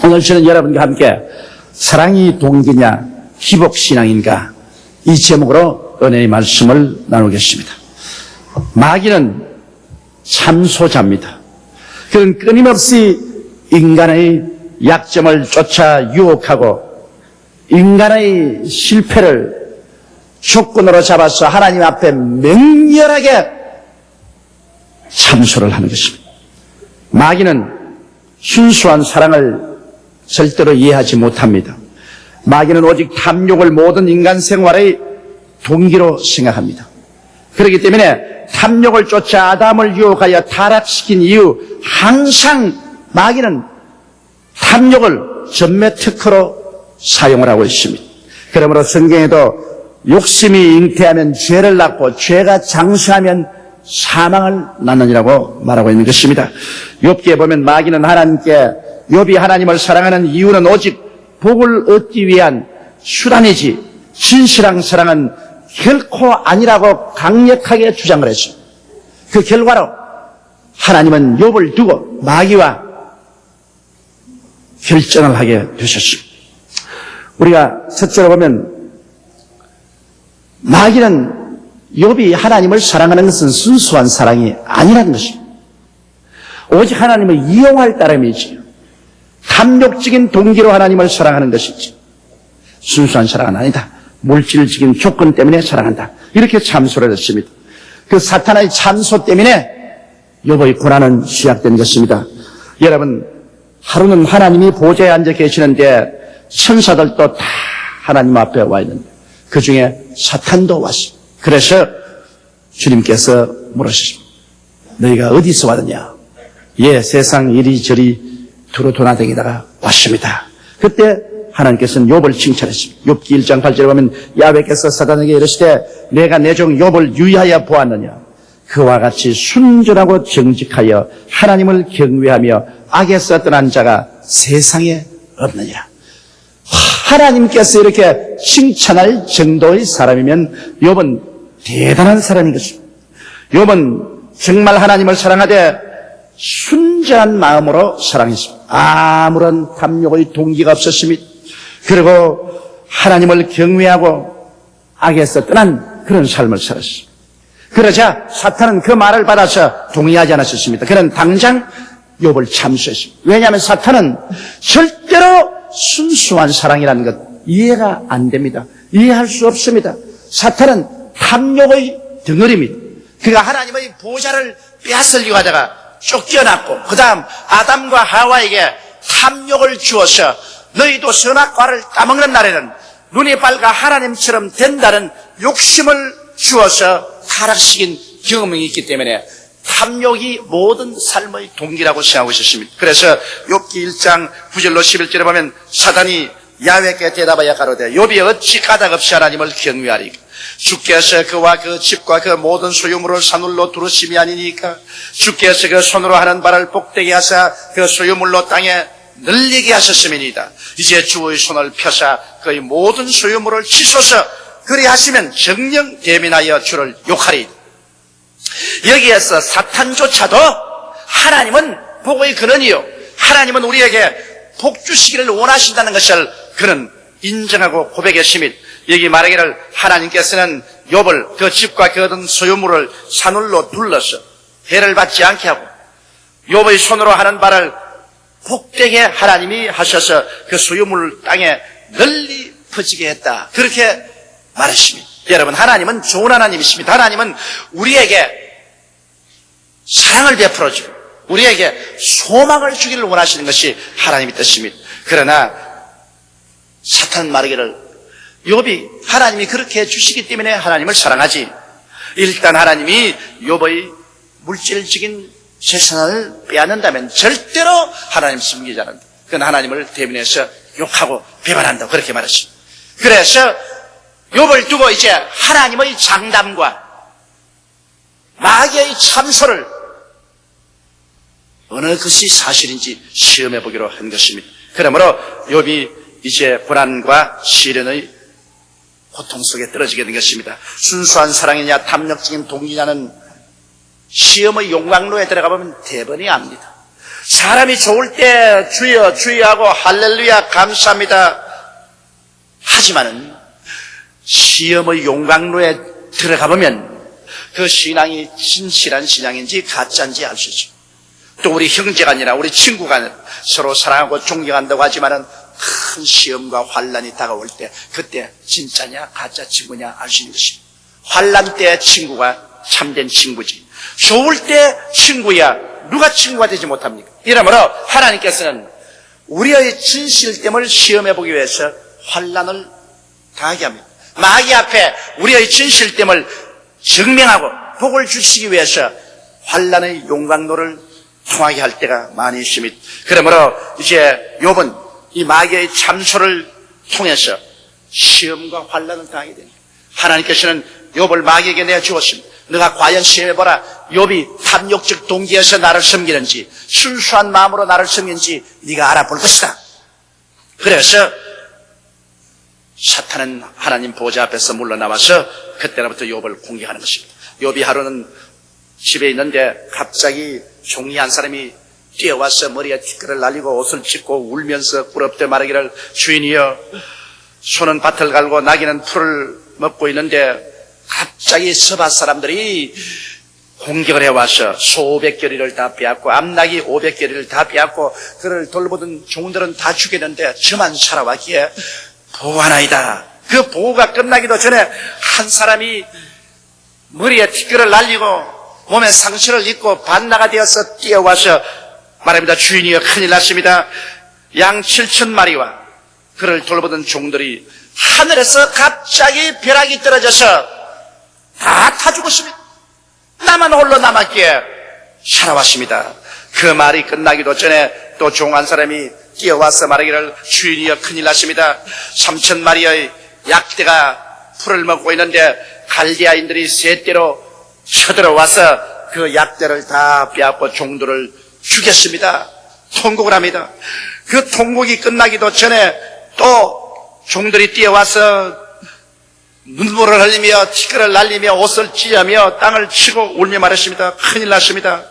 오늘 저는 여러분과 함께 사랑이 동기냐 희복신앙인가 이 제목으로 은혜의 말씀을 나누겠습니다. 마귀는 참소자입니다. 그는 끊임없이 인간의 약점을 쫓아 유혹하고 인간의 실패를 조건으로 잡아서 하나님 앞에 맹렬하게 참소를 하는 것입니다. 마귀는 순수한 사랑을 절대로 이해하지 못합니다. 마귀는 오직 탐욕을 모든 인간 생활의 동기로 생각합니다. 그렇기 때문에 탐욕을 쫓아 아담을 유혹하여 타락시킨 이후 항상 마귀는 탐욕을 전매 특허로 사용을 하고 있습니다. 그러므로 성경에도 욕심이 잉태하면 죄를 낳고 죄가 장수하면 사망을 낳느니라고 말하고 있는 것입니다. 욥기에 보면 마귀는 하나님께 욥이 하나님을 사랑하는 이유는 오직 복을 얻기 위한 수단이지 진실한 사랑은 결코 아니라고 강력하게 주장을 했습니다. 그 결과로 하나님은 욥을 두고 마귀와 결전을 하게 되셨습니다. 우리가 첫째로 보면 마귀는 욥이 하나님을 사랑하는 것은 순수한 사랑이 아니라는 것입니다. 오직 하나님을 이용할 따름이지 탐욕적인 동기로 하나님을 사랑하는 것이지 순수한 사랑은 아니다. 물질적인 조건 때문에 사랑한다. 이렇게 참소를 했습니다. 그 사탄의 참소 때문에 욥의 고난은 시작된 것입니다. 여러분, 하루는 하나님이 보좌에 앉아 계시는데 천사들도 다 하나님 앞에 와 있는데 그 중에 사탄도 왔습니다. 그래서 주님께서 물으셨습니다. 너희가 어디서 왔느냐? 예, 세상 이리저리 두루도나다니다가 왔습니다. 그때 하나님께서는 욥을 칭찬했습니다. 욥기 1장 8절에 보면 야훼께서 사탄에게 이르시되 내가 내 종 욥을 유의하여 보았느냐? 그와 같이 순전하고 정직하여 하나님을 경외하며 악에서 떠난 자가 세상에 없느니라. 하나님께서 이렇게 칭찬할 정도의 사람이면 욥은 대단한 사람인 것입니다. 욥은 정말 하나님을 사랑하되 순전한 마음으로 사랑했습니다. 아무런 탐욕의 동기가 없었습니다. 그리고 하나님을 경외하고 악에서 떠난 그런 삶을 살았습니다. 그러자 사탄은 그 말을 받아서 동의하지 않았습니다. 그는 당장 욥을 참수했습니다. 왜냐하면 사탄은 절대로 순수한 사랑이라는 것 이해가 안 됩니다. 이해할 수 없습니다. 사탄은 탐욕의 덩어리입니다. 그가 하나님의 보좌를 빼앗으려고 하다가 쫓겨났고 그 다음 아담과 하와에게 탐욕을 주어서 너희도 선악과를 따먹는 날에는 눈이 밝아 하나님처럼 된다는 욕심을 주어서 타락시킨 경험이 있기 때문에 탐욕이 모든 삶의 동기라고 생각하고 있었습니다. 그래서 욥기 1장 9절로 11절에 보면 사단이 야훼께 대답하여 가로되 욥이 어찌 까닭없이 하나님을 경외하리까? 주께서 그와 그 집과 그 모든 소유물을 사늘로 두르심이 아니니까? 주께서 그 손으로 하는 바를 복되게 하사 그 소유물로 땅에 늘리게 하셨음이니이다. 이제 주의 손을 펴사 그의 모든 소유물을 치소서. 그리하시면 정령 대민하여 주를 욕하리이다. 여기에서 사탄조차도 하나님은 복의 근원이요 하나님은 우리에게 복 주시기를 원하신다는 것을 그는 인정하고 고백했습니다. 여기 말하기를 하나님께서는 욥을 그 집과 그 얻은 소유물을 사늘로 둘러서 해를 받지 않게 하고 욥의 손으로 하는 바를 복되게 하나님이 하셔서 그 소유물을 땅에 널리 퍼지게 했다. 그렇게 말했습니다. 여러분, 하나님은 좋은 하나님이십니다. 하나님은 우리에게 사랑을 베풀어주고 우리에게 소망을 주기를 원하시는 것이 하나님의 뜻입니다. 그러나 사탄은 말하기를 욥이 하나님이 그렇게 해주시기 때문에 하나님을 사랑하지. 일단 하나님이 욥의 물질적인 재산을 빼앗는다면 절대로 하나님 섬기지 않는다. 그건 하나님을 대면해서 욕하고 배반한다. 그렇게 말했습니다. 그래서 욥을 두고 이제 하나님의 장담과 마귀의 참소를 어느 것이 사실인지 시험해 보기로 한 것입니다. 그러므로 욥이 이제 불안과 시련의 고통 속에 떨어지게 된 것입니다. 순수한 사랑이냐 탐욕적인 동기냐는 시험의 용광로에 들어가 보면 대번이 압니다. 사람이 좋을 때 주여 주여 하고 할렐루야 감사합니다 하지만은 시험의 용광로에 들어가 보면 그 신앙이 진실한 신앙인지 가짜인지 알 수 있죠. 또 우리 형제가 아니라 우리 친구가 아니라 서로 사랑하고 존경한다고 하지만은 큰 시험과 환란이 다가올 때 그때 진짜냐 가짜 친구냐 알 수 있는 것입니다. 환란 때 친구가 참된 친구지. 좋을 때 친구야 누가 친구가 되지 못합니까? 이러므로 하나님께서는 우리의 진실됨을 시험해 보기 위해서 환란을 당하게 합니다. 마귀 앞에 우리의 진실됨을 증명하고 복을 주시기 위해서 환란의 용광로를 통하게 할 때가 많이 있습니다. 그러므로 이제 욥은 이 마귀의 참소를 통해서 시험과 환란을 당하게 됩니다. 하나님께서는 욥을 마귀에게 내주었습니다. 너가 과연 시험해보라. 욥이 탐욕적 동기에서 나를 섬기는지 순수한 마음으로 나를 섬기는지 네가 알아볼 것이다. 그래서 사탄은 하나님 보좌 앞에서 물러나와서 그때로부터 욥을 공격하는 것입니다. 욥이 하루는 집에 있는데 갑자기 종이 한 사람이 뛰어와서 머리에 티끌을 날리고 옷을 찢고 울면서 꿇어엎드려 말하기를 주인이여 소는 밭을 갈고 나귀는 풀을 먹고 있는데 갑자기 서밭 사람들이 공격을 해와서 소 500겨리를 다 빼앗고 암나귀 500겨리를 다 빼앗고 그를 돌보던 종들은 다 죽였는데 저만 살아왔기에 보호하나이다. 그 보호가 끝나기도 전에 한 사람이 머리에 티끌을 날리고 몸에 상처를 입고 반나가 되어서 뛰어와서 말합니다. 주인이여 큰일 났습니다. 양 7,000마리와 그를 돌보던 종들이 하늘에서 갑자기 벼락이 떨어져서 다 타 죽었습니다. 나만 홀로 남았기에 살아왔습니다. 그 말이 끝나기도 전에 또 종 한 사람이 뛰어와서 말하기를 주인이여 큰일 났습니다. 3,000마리의 약대가 풀을 먹고 있는데 갈대아인들이 셋대로 쳐들어와서 그 약대를 다 빼앗고 종들을 죽였습니다. 통곡을 합니다. 그 통곡이 끝나기도 전에 또 종들이 뛰어와서 눈물을 흘리며 티끌을 날리며 옷을 찢으며 땅을 치고 울며 말했습니다. 큰일 났습니다.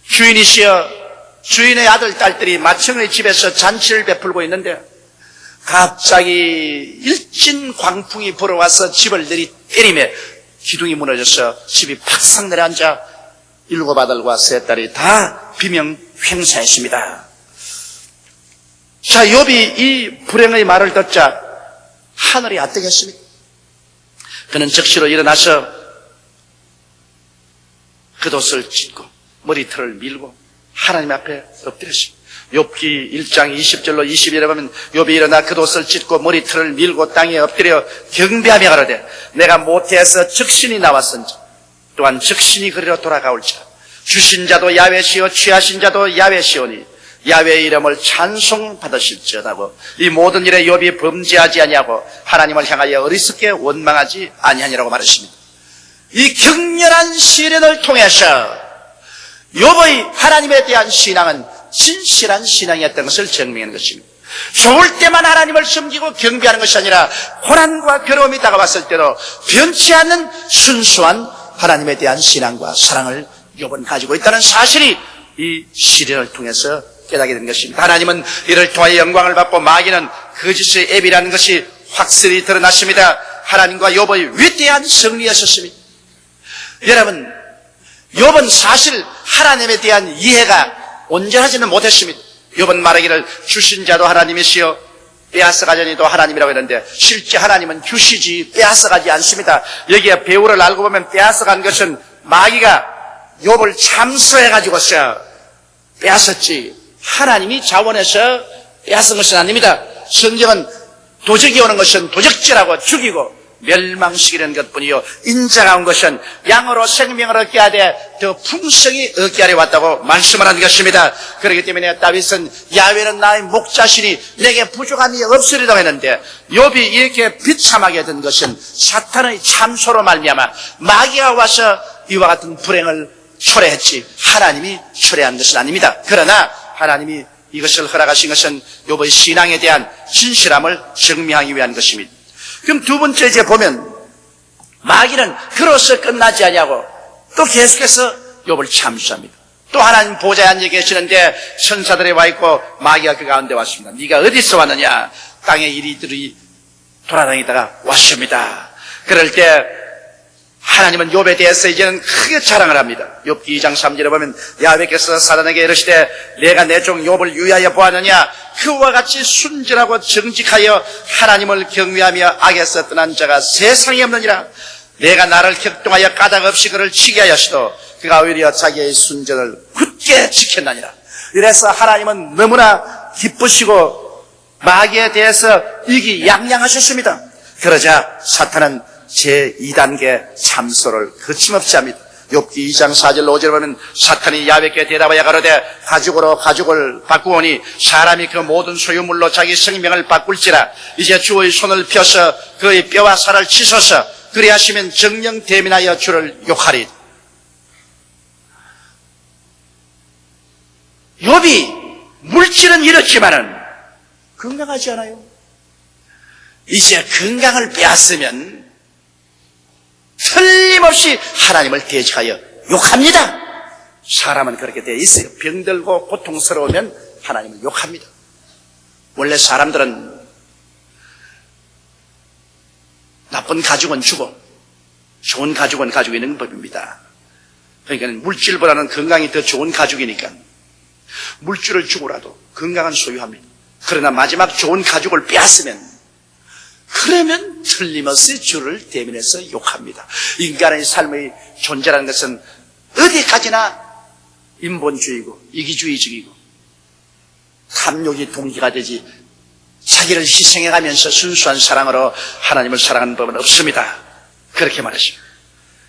주인이시여 주인의 아들 딸들이 마청의 집에서 잔치를 베풀고 있는데 갑자기 일진 광풍이 불어와서 집을 내리때리며 기둥이 무너져서 집이 팍상 내려앉아 7 아들과 3 딸이 다 비명횡사했습니다. 자, 욥이 이 불행의 말을 듣자 하늘이 아뜨겠습니다. 그는 즉시로 일어나서 겉옷을 찢고 머리털을 밀고 하나님 앞에 엎드렸습니다. 욥기 1장 20절로 21절에 보면 욥이 일어나 겉옷을 찢고 머리털을 밀고 땅에 엎드려 경배하며 가로되 내가 모태에서 적신이 나왔은지 또한 적신이 그리로 돌아가올지라. 주신 자도 야훼시요 취하신 자도 야훼시오니 야훼의 이름을 찬송받으실지어다고 이 모든 일에 욥이 범죄하지 아니하고 하나님을 향하여 어리석게 원망하지 아니하니라고 말했습니다. 이 격렬한 시련을 통해서 욥의 하나님에 대한 신앙은 진실한 신앙이었던 것을 증명하는 것입니다. 좋을 때만 하나님을 섬기고 경배하는 것이 아니라 고난과 괴로움이 다가왔을 때도 변치 않는 순수한 하나님에 대한 신앙과 사랑을 욥은 가지고 있다는 사실이 이 시련을 통해서 깨닫게 된 것입니다. 하나님은 이를 통하여 영광을 받고 마귀는 거짓의 앱이라는 것이 확실히 드러났습니다. 하나님과 욥의 위대한 승리였었습니다. 여러분, 욥은 사실 하나님에 대한 이해가 온전하지는 못했습니다. 욥은 말하기를 주신 자도 하나님이시여 빼앗아가자니도 하나님이라고 했는데 실제 하나님은 주시지 빼앗아가지 않습니다. 여기에 배우를 알고 보면 빼앗아간 것은 마귀가 욥을 참소해가지고서 빼앗았지 하나님이 자원해서 빼앗은 것은 아닙니다. 성경은 도적이 오는 것은 도적질하고 죽이고 멸망시키는 것뿐이요 인자가 온 것은 양으로 생명을 얻게 하되 더 풍성히 얻게 하려 왔다고 말씀을 한 것입니다. 그렇기 때문에 다윗은 야훼는 나의 목자시니 내게 부족함이 없으리라고 했는데 욥이 이렇게 비참하게 된 것은 사탄의 참소로 말미암아 마귀가 와서 이와 같은 불행을 초래했지 하나님이 초래한 것은 아닙니다. 그러나 하나님이 이것을 허락하신 것은 욥의 신앙에 대한 진실함을 증명하기 위한 것입니다. 그럼 두 번째 이제 보면 마귀는 그로서 끝나지 아니하고 또 계속해서 욥을 참수합니다. 또 하나님 보좌에 앉아 계시는데 천사들이 와 있고 마귀가 그 가운데 왔습니다. 네가 어디서 왔느냐? 땅에 이리들이 돌아다니다가 왔습니다. 그럴 때 하나님은 욥에 대해서 이제는 크게 자랑을 합니다. 욥기 2장 3절에 보면 야훼께서 사단에게 이르시되 내가 내 종 욥을 유의하여 보았느냐? 그와 같이 순전하고 정직하여 하나님을 경외하며 악에서 떠난 자가 세상에 없느니라. 내가 나를 격동하여 까닭 없이 그를 치게 하였어도 그가 오히려 자기의 순전을 굳게 지켰나니라. 이래서 하나님은 너무나 기쁘시고 마귀에 대해서 이기양양하셨습니다. 그러자 사탄은 제2단계 참소를 거침없이 합니다. 욥기 2장 4절 5절에 보면 사탄이 야훼께 대답하여 가로되 가죽으로 가죽을 바꾸오니 사람이 그 모든 소유물로 자기 생명을 바꿀지라. 이제 주의 손을 펴서 그의 뼈와 살을 찢어서 그리하시면 정령 대민하여 주를 욕하리. 욥이 물질은 이렇지만은 건강하지 않아요. 이제 건강을 빼앗으면 틀림없이 하나님을 대적하여 욕합니다. 사람은 그렇게 되어 있어요. 병들고 고통스러우면 하나님을 욕합니다. 원래 사람들은 나쁜 가죽은 주고 좋은 가죽은 가지고 있는 법입니다. 그러니까 물질보다는 건강이 더 좋은 가죽이니까 물질을 주고라도 건강은 소유합니다. 그러나 마지막 좋은 가죽을 빼앗으면 그러면 틀림없이 주를 대면해서 욕합니다. 인간의 삶의 존재라는 것은 어디까지나 인본주의고 이기주의적이고 탐욕이 동기가 되지 자기를 희생해가면서 순수한 사랑으로 하나님을 사랑하는 법은 없습니다. 그렇게 말했습니다.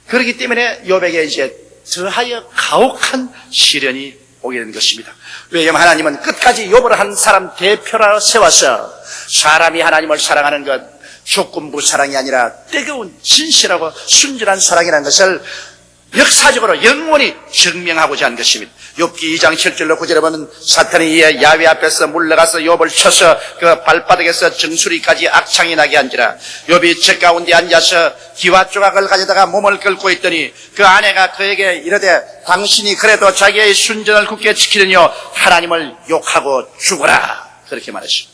그렇기 때문에 욥에게 이제 더하여 가혹한 시련이 오게 된 것입니다. 왜냐하면 하나님은 끝까지 욥을 한 사람 대표로 세워서 사람이 하나님을 사랑하는 것 조건부 사랑이 아니라 뜨거운 진실하고 순전한 사랑이라는 것을 역사적으로 영원히 증명하고자 한 것입니다. 욥기 2장 7절로 9절에 보면 사탄이 이에 야훼 앞에서 물러가서 욥을 쳐서 그 발바닥에서 정수리까지 악창이 나게 한지라. 욥이 책 가운데 앉아서 기와 조각을 가져다가 몸을 긁고 있더니 그 아내가 그에게 이르되 당신이 그래도 자기의 순전을 굳게 지키려니요 하나님을 욕하고 죽어라. 그렇게 말했습니다.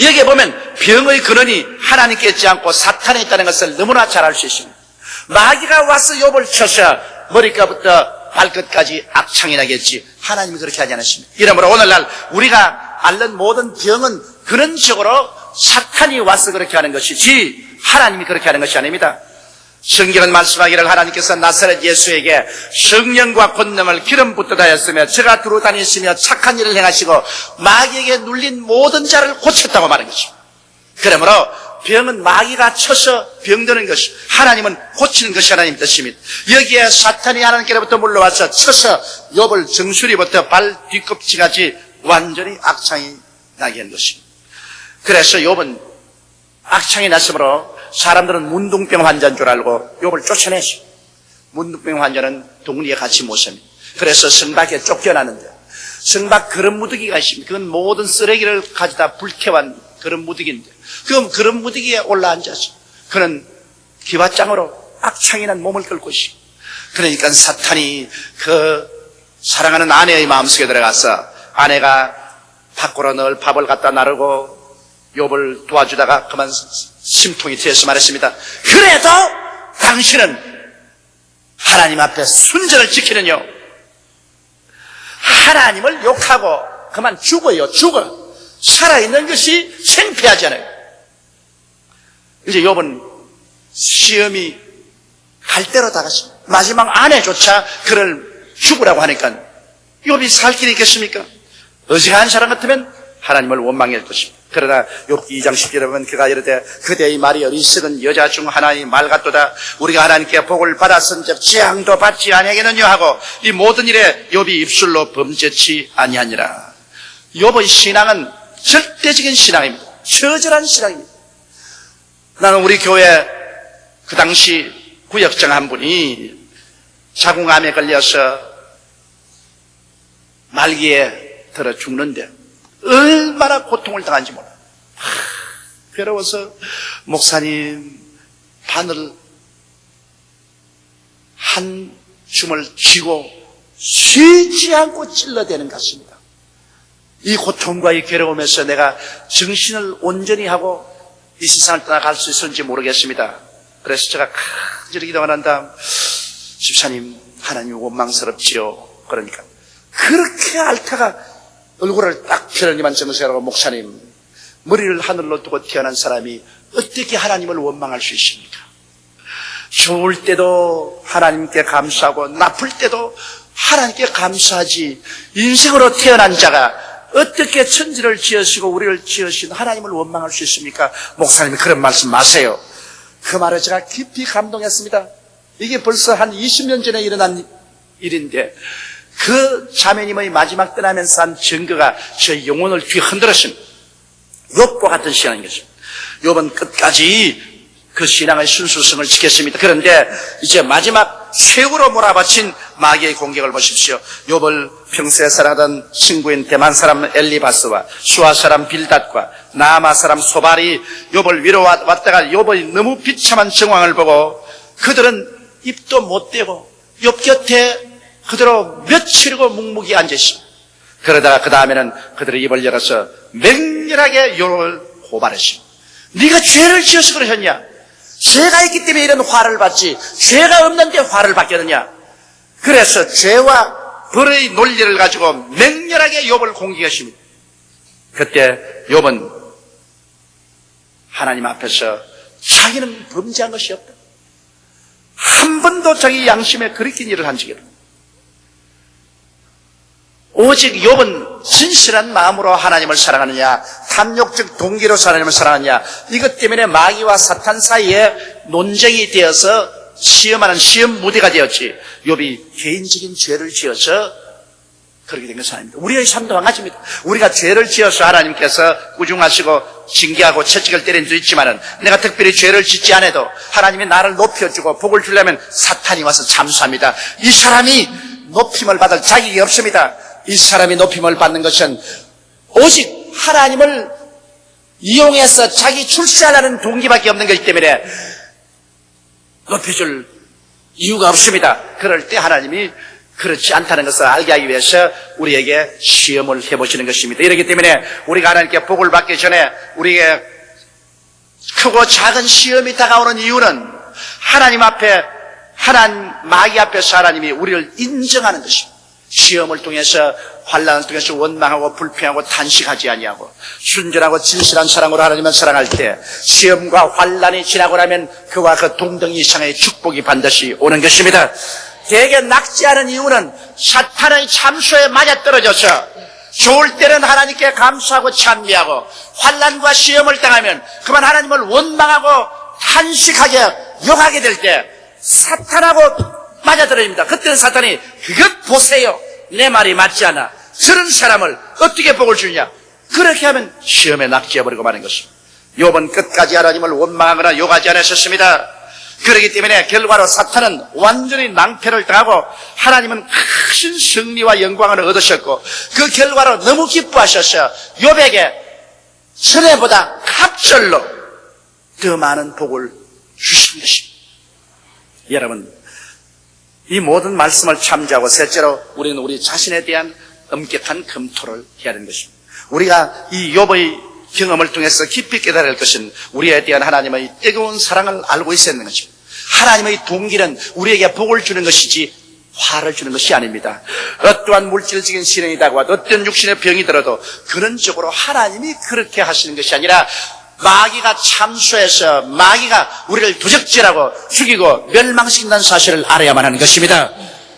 여기에 보면 병의 근원이 하나님께 있지 않고 사탄에 있다는 것을 너무나 잘 알 수 있습니다. 마귀가 와서 욥을 쳐서 머리카락부터 발끝까지 악창이 나겠지. 하나님이 그렇게 하지 않았습니다. 이러므로 오늘날 우리가 앓는 모든 병은 근원적으로 사탄이 와서 그렇게 하는 것이지 하나님이 그렇게 하는 것이 아닙니다. 성경은 말씀하기를 하나님께서 나사렛 예수에게 성령과 권능을 기름 붓듯 하였으며 저가 두루 다니시며 착한 일을 행하시고 마귀에게 눌린 모든 자를 고쳤다고 말한 것입니다. 그러므로 병은 마귀가 쳐서 병드는 것이 하나님은 고치는 것이 하나님 뜻입니다. 여기에 사탄이 하나님께로부터 물러와서 쳐서 욥을 정수리부터 발 뒤꿈치까지 완전히 악창이 나게 한 것입니다. 그래서 욥은 악창이 났으므로 사람들은 문둥병 환자인 줄 알고 욥을 쫓아냈어요. 문둥병 환자는 동리에 같이 못 삽니다. 그래서 성박에 쫓겨나는데 성박 그런 무더기가 있습니다. 그건 모든 쓰레기를 가져다 불태운 그런 무더기인데 그럼 그런 무더기에 올라앉아서 그는 기와장으로 악창이 난 몸을 끌고 있어요. 그러니까 사탄이 그 사랑하는 아내의 마음속에 들어가서 아내가 밖으로 늘 밥을 갖다 나르고 욥을 도와주다가 그만 심통이 트여서 말했습니다. 그래도 당신은 하나님 앞에 순전을 지키는요 하나님을 욕하고 그만 죽어요. 죽어. 살아있는 것이 생피하지 않아요. 이제 욥은 시험이 갈대로 다가습니다. 마지막 아내조차 그를 죽으라고 하니까 욥이 살 길이 있겠습니까? 어지간한 사람 같으면 하나님을 원망할 것입니다. 그러나 욥기 2장 10절에 보면 그가 이르되 그대의 말이 어리석은 여자 중 하나의 말 같도다. 우리가 하나님께 복을 받았은즉 재앙도 받지 아니하겠느냐 하고 이 모든 일에 욥이 입술로 범죄치 아니하니라. 욥의 신앙은 절대적인 신앙입니다. 처절한 신앙입니다. 나는 우리 교회 그 당시 구역장 한 분이 자궁암에 걸려서 말기에 들어 죽는데 얼마나 고통을 당한지 몰라요. 괴로워서 목사님 바늘 한 줌을 쥐고 쉬지 않고 찔러대는 것입니다. 이 고통과 이 괴로움에서 내가 정신을 온전히 하고 이 세상을 떠나갈 수 있을지 모르겠습니다. 그래서 제가 간절히 기도가 난 다음, 집사님, 하나님 원망스럽지요. 그러니까 그렇게 앓다가 얼굴을 딱 펴더니만 정색하고, 목사님, 머리를 하늘로 두고 태어난 사람이 어떻게 하나님을 원망할 수 있습니까? 좋을 때도 하나님께 감사하고 나쁠 때도 하나님께 감사하지, 인생으로 태어난 자가 어떻게 천지를 지으시고 우리를 지으신 하나님을 원망할 수 있습니까? 목사님이 그런 말씀 마세요. 그 말을 제가 깊이 감동했습니다. 이게 벌써 한 20년 전에 일어난 일인데, 그 자매님의 마지막 떠나면서 한 증거가 제 영혼을 뒤흔들으신 욥과 같은 신앙인 것입니다. 욥은 끝까지 그 신앙의 순수성을 지켰습니다. 그런데 이제 마지막 최후로 몰아바친 마귀의 공격을 보십시오. 욥을 평소에 살아가던 친구인 대만 사람 엘리바스와 수아 사람 빌닷과 나아마 사람 소발이 욥을 위로왔다가 욥의 너무 비참한 정황을 보고 그들은 입도 못 대고 욥 곁에 그대로 며칠이고 묵묵히 앉으십니다. 그러다가 그 다음에는 그들의 입을 열어서 맹렬하게 욥을 고발했습니다. 네가 죄를 지어서 그러셨냐? 죄가 있기 때문에 이런 화를 받지, 죄가 없는데 화를 받겠느냐? 그래서 죄와 벌의 논리를 가지고 맹렬하게 욥을 공격했습니다. 그때 욥은 하나님 앞에서 자기는 범죄한 것이 없다, 한 번도 자기 양심에 그렇게 일을 한 적이 없다. 오직 욥은 진실한 마음으로 하나님을 사랑하느냐, 탐욕적 동기로 하나님을 사랑하느냐, 이것 때문에 마귀와 사탄 사이에 논쟁이 되어서 시험하는 시험 무대가 되었지, 욥이 개인적인 죄를 지어서 그렇게 된 것은 아닙니다. 우리의 삶도 마찬가지입니다. 우리가 죄를 지어서 하나님께서 꾸중하시고 징계하고 채찍을 때린 수 있지만은, 내가 특별히 죄를 짓지 않아도 하나님이 나를 높여주고 복을 주려면 사탄이 와서 잠수합니다. 이 사람이 높임을 받을 자격이 없습니다. 이 사람이 높임을 받는 것은 오직 하나님을 이용해서 자기 출세하려는 동기밖에 없는 것이기 때문에 높여줄 이유가 없습니다. 그럴 때 하나님이 그렇지 않다는 것을 알게 하기 위해서 우리에게 시험을 해보시는 것입니다. 이렇기 때문에 우리가 하나님께 복을 받기 전에 우리에게 크고 작은 시험이 다가오는 이유는 하나님 앞에, 마귀 앞에서 하나님이 우리를 인정하는 것입니다. 시험을 통해서, 환난을 통해서 원망하고 불평하고 탄식하지 아니하고 순전하고 진실한 사랑으로 하나님을 사랑할 때, 시험과 환난이 지나고 나면 그와 그 동등이 이상의 축복이 반드시 오는 것입니다. 대개 낙지하는 이유는 사탄의 참소에 맞아떨어져서 좋을 때는 하나님께 감사하고 찬미하고, 환난과 시험을 당하면 그만 하나님을 원망하고 탄식하게 욕하게 될 때 사탄하고 맞아떨어집니다. 그때는 사탄이, 그것 보세요, 내 말이 맞지 않아, 저런 사람을 어떻게 복을 주냐, 그렇게 하면 시험에 낙지해버리고 마는 것입니다. 욥은 끝까지 하나님을 원망하거나 욕하지 않았었습니다. 그렇기 때문에 결과로 사탄은 완전히 낭패를 당하고 하나님은 큰 승리와 영광을 얻으셨고, 그 결과로 너무 기뻐하셔서 욥에게 전에보다 갑절로 더 많은 복을 주신 것입니다. 여러분, 이 모든 말씀을 참조하고 셋째로 우리는 우리 자신에 대한 엄격한 검토를 해야 하는 것입니다. 우리가 이 욥의 경험을 통해서 깊이 깨달아야 할 것은 우리에 대한 하나님의 뜨거운 사랑을 알고 있어야 하는 것입니다. 하나님의 동기는 우리에게 복을 주는 것이지 화를 주는 것이 아닙니다. 어떠한 물질적인 신앙이 다가와도, 어떤 육신의 병이 들어도 근원적으로 하나님이 그렇게 하시는 것이 아니라 마귀가 참소해서 마귀가 우리를 도적질하고 죽이고 멸망시킨다는 사실을 알아야만 하는 것입니다.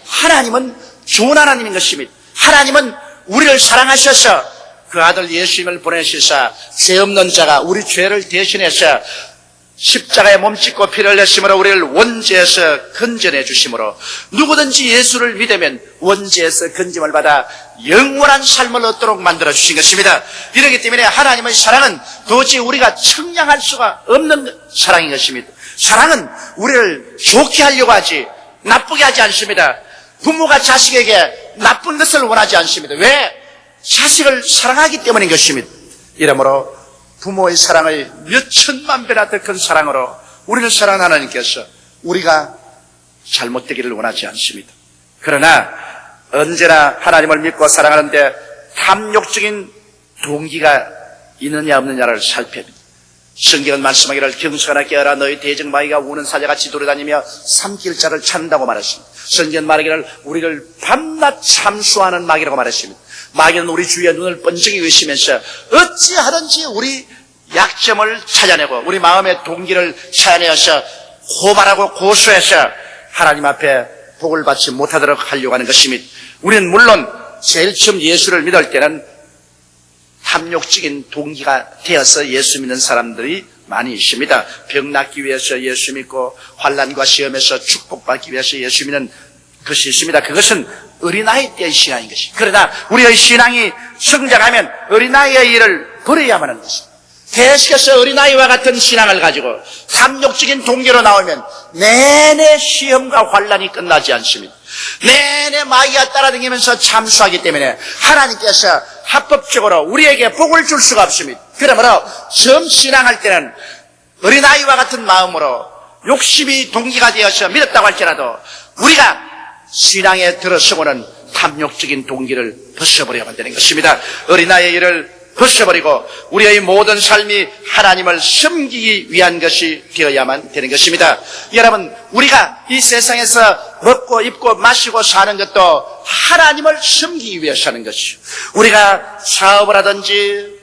하나님은 좋은 하나님인 것입니다. 하나님은 우리를 사랑하셔서 그 아들 예수님을 보내시사 죄 없는 자가 우리 죄를 대신해서 십자가에 몸짓고 피를 내심으로 우리를 원죄에서 건져내 주심으로, 누구든지 예수를 믿으면 원죄에서 건짐을 받아 영원한 삶을 얻도록 만들어 주신 것입니다. 이렇기 때문에 하나님의 사랑은 도저히 우리가 청량할 수가 없는 사랑인 것입니다. 사랑은 우리를 좋게 하려고 하지 나쁘게 하지 않습니다. 부모가 자식에게 나쁜 것을 원하지 않습니다. 왜? 자식을 사랑하기 때문인 것입니다. 이러므로 부모의 사랑을 몇 천만 배나 더 큰 사랑으로 우리를 사랑하는 하나님께서 우리가 잘못되기를 원하지 않습니다. 그러나 언제나 하나님을 믿고 사랑하는데 탐욕적인 동기가 있느냐 없느냐를 살펴야 합니다. 성경은 말씀하기를 경수하나 깨어라 너희 대적마귀가 우는 사자같이 돌아다니며 삼킬자를 찾는다고 말했습니다. 성경은 말하기를 우리를 밤낮 참수하는 마귀라고 말했습니다. 마귀는 우리 주위에 눈을 번쩍이 의시면서 어찌하든지 우리 약점을 찾아내고 우리 마음의 동기를 찾아내어서 고발하고 고소해서 하나님 앞에 복을 받지 못하도록 하려고 하는 것입니다. 우리는 물론 제일 처음 예수를 믿을 때는 탐욕적인 동기가 되어서 예수 믿는 사람들이 많이 있습니다. 병 낫기 위해서 예수 믿고 환난과 시험에서 축복받기 위해서 예수 믿는 것이 있습니다. 그것은 어린아이 때의 신앙인 것입니다. 그러나 우리의 신앙이 성장하면 어린아이의 일을 버려야만 하는 것입니다. 계속해서 어린아이와 같은 신앙을 가지고 탐욕적인 동기로 나오면 내내 시험과 환난이 끝나지 않습니다. 내내 마귀가 따라다니면서 참수하기 때문에 하나님께서 합법적으로 우리에게 복을 줄 수가 없습니다. 그러므로 처음 신앙할 때는 어린아이와 같은 마음으로 욕심이 동기가 되어서 믿었다고 할지라도 우리가 신앙에 들어서고는 탐욕적인 동기를 벗어버려야 되는 것입니다. 어린아이의 일을 벗어버리고 우리의 모든 삶이 하나님을 섬기기 위한 것이 되어야만 되는 것입니다. 여러분, 우리가 이 세상에서 먹고 입고 마시고 사는 것도 하나님을 섬기기 위해 사는 것이죠. 우리가 사업을 하든지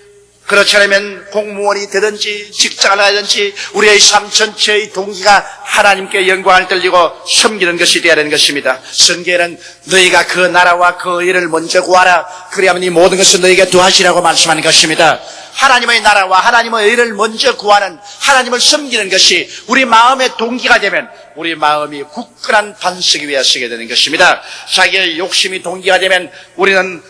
그렇지 않으면 공무원이 되든지 직장을 하든지 우리의 삶 전체의 동기가 하나님께 영광을 돌리고 섬기는 것이 되어야 하는 것입니다. 성경에는 너희가 그 나라와 그 일을 먼저 구하라. 그리하면 이 모든 것을 너희에게 더하시라고 말씀하는 것입니다. 하나님의 나라와 하나님의 일을 먼저 구하는 하나님을 섬기는 것이 우리 마음의 동기가 되면 우리 마음이 굳건한 반석이 위에 서게 되는 것입니다. 자기의 욕심이 동기가 되면 우리는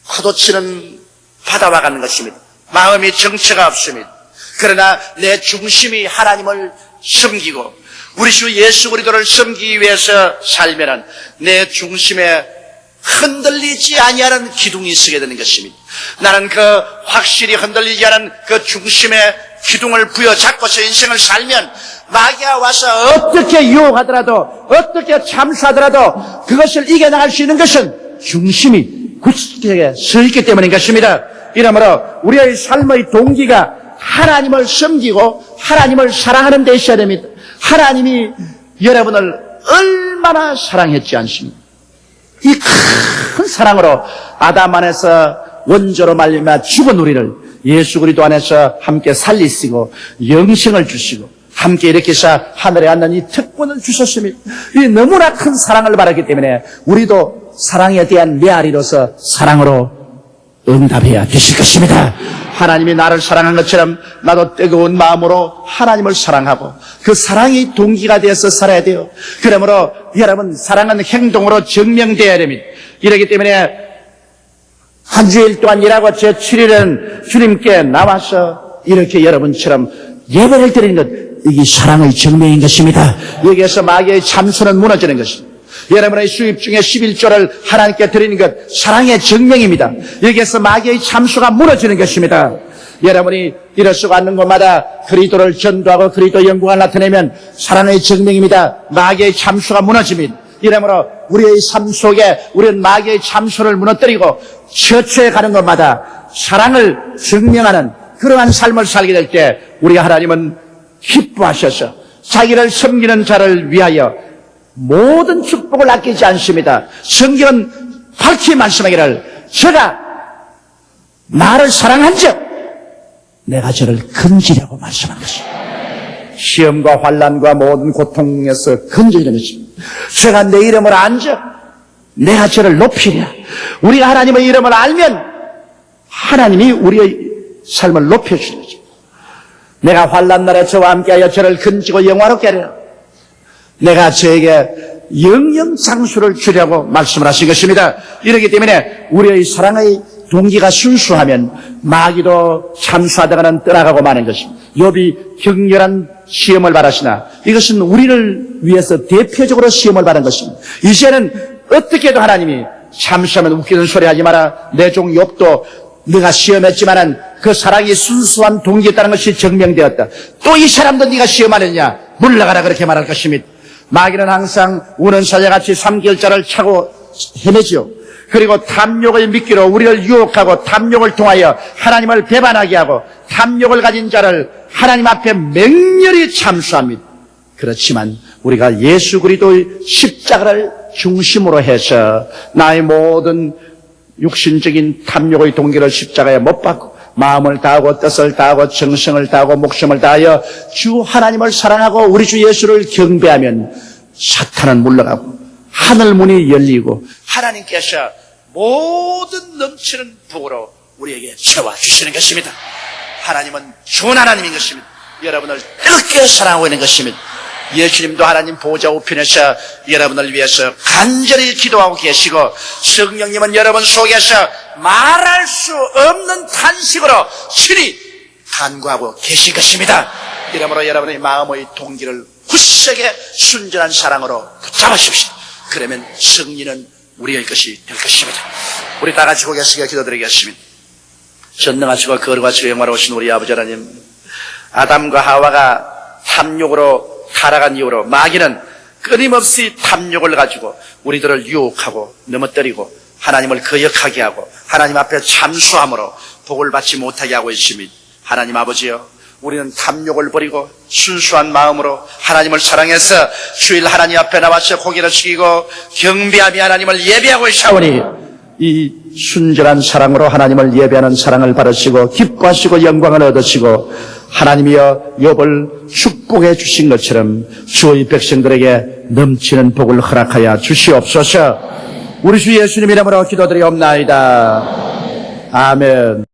파도치는 바다와 같은 것입니다. 마음이 정체가 없습니다. 그러나 내 중심이 하나님을 섬기고 우리 주 예수 그리스도를 섬기기 위해서 살면은 내 중심에 흔들리지 아니하는 기둥이 서게 되는 것입니다. 나는 그 확실히 흔들리지 않은 그 중심의 기둥을 부여잡고서 인생을 살면 마귀가 와서 어떻게 유혹하더라도 어떻게 참수하더라도 그것을 이겨나갈 수 있는 것은 중심이 굳게 서 있기 때문인 것입니다. 이러므로 우리의 삶의 동기가 하나님을 섬기고 하나님을 사랑하는 데 있어야 됩니다. 하나님이 여러분을 얼마나 사랑했지 않습니까? 이 큰 사랑으로 아담 안에서 원조로 말미암아 죽은 우리를 예수 그리스도 안에서 함께 살리시고 영생을 주시고 함께 이렇게 해서 하늘에 앉는 이 특권을 주셨습니다. 이 너무나 큰 사랑을 받았기 때문에 우리도 사랑에 대한 메아리로서 사랑으로 응답해야 되실 것입니다. 하나님이 나를 사랑한 것처럼 나도 뜨거운 마음으로 하나님을 사랑하고 그 사랑이 동기가 되어서 살아야 돼요. 그러므로 여러분 사랑은 행동으로 증명되어야 됩니다. 이러기 때문에 한 주일 동안 일하고 제 7일은 주님께 나와서 이렇게 여러분처럼 예배를 드리는 것, 이게 사랑의 증명인 것입니다. 여기에서 마귀의 참수는 무너지는 것입니다. 여러분의 수입 중에 11조를 하나님께 드리는 것 사랑의 증명입니다. 여기에서 마귀의 참수가 무너지는 것입니다. 여러분이 일을 쓰고 앉는 곳마다 그리스도를 전도하고 그리스도 영광을 나타내면 사랑의 증명입니다. 마귀의 참수가 무너집니다. 이러므로 우리의 삶 속에 우리는 마귀의 참수를 무너뜨리고 처처에 가는 곳마다 사랑을 증명하는 그러한 삶을 살게 될 때 우리 하나님은 기뻐하셔서 자기를 섬기는 자를 위하여 모든 축복을 아끼지 않습니다. 성경은 밝히 말씀하기를 저가 나를 사랑한즉 내가 저를 건지려고 말씀한 것입니다. 시험과 환난과 모든 고통에서 건지려는 것입니다. 저가 내 이름을 안즉 내가 저를 높이랴. 우리가 하나님의 이름을 알면 하나님이 우리의 삶을 높여주는 거죠. 내가 환난 날에 저와 함께하여 저를 건지고 영화롭게 하리라. 내가 저에게 영영 장수를 주려고 말씀을 하신 것입니다. 이렇기 때문에 우리의 사랑의 동기가 순수하면 마귀도 참수하다가는 떠나가고 마는 것입니다. 욥이 격렬한 시험을 받았으나 이것은 우리를 위해서 대표적으로 시험을 받은 것입니다. 이제는 어떻게 해도 하나님이 참수하면 웃기는 소리 하지 마라. 내 종 욥도 네가 시험했지만은 그 사랑이 순수한 동기였다는 것이 증명되었다. 또 이 사람도 네가 시험하느냐? 물러가라 그렇게 말할 것입니다. 마귀는 항상 우는 사자같이 삼킬자를 차고 헤매지요. 그리고 탐욕을 미끼로 우리를 유혹하고 탐욕을 통하여 하나님을 배반하게 하고 탐욕을 가진 자를 하나님 앞에 맹렬히 참수합니다. 그렇지만 우리가 예수 그리스도의 십자가를 중심으로 해서 나의 모든 육신적인 탐욕의 동기를 십자가에 못 박고 마음을 다하고 뜻을 다하고 정성을 다하고 목숨을 다하여 주 하나님을 사랑하고 우리 주 예수를 경배하면 사탄은 물러가고 하늘 문이 열리고 하나님께서 모든 넘치는 복으로 우리에게 채워주시는 것입니다. 하나님은 좋은 하나님인 것입니다. 여러분을 뜨겁게 사랑하고 있는 것입니다. 예수님도 하나님 보좌 우편에서 여러분을 위해서 간절히 기도하고 계시고 성령님은 여러분 속에서 말할 수 없는 탄식으로 친히 간구하고 계신 것입니다. 이러므로 여러분의 마음의 동기를 굳세게 순전한 사랑으로 붙잡으십시오. 그러면 승리는 우리의 것이 될 것입니다. 우리 다 같이 고개 숙여 기도드리겠습니다. 전능하시고 거룩하시고 영화로우신 우리 아버지 하나님, 아담과 하와가 탐욕으로 타락한 이후로 마귀는 끊임없이 탐욕을 가지고 우리들을 유혹하고 넘어뜨리고 하나님을 거역하게 하고 하나님 앞에 참수함으로 복을 받지 못하게 하고 있습니다. 하나님 아버지여, 우리는 탐욕을 버리고 순수한 마음으로 하나님을 사랑해서 주일 하나님 앞에 나와서 고개를 숙이고 경배하며 하나님을 예배하고 있사오니 이 순전한 사랑으로 하나님을 예배하는 사랑을 받으시고 기뻐하시고 영광을 얻으시고 하나님이여 욥을 축복해 주신 것처럼 주의 백성들에게 넘치는 복을 허락하여 주시옵소서. 우리 주 예수님 이름으로 기도드리옵나이다. 아멘.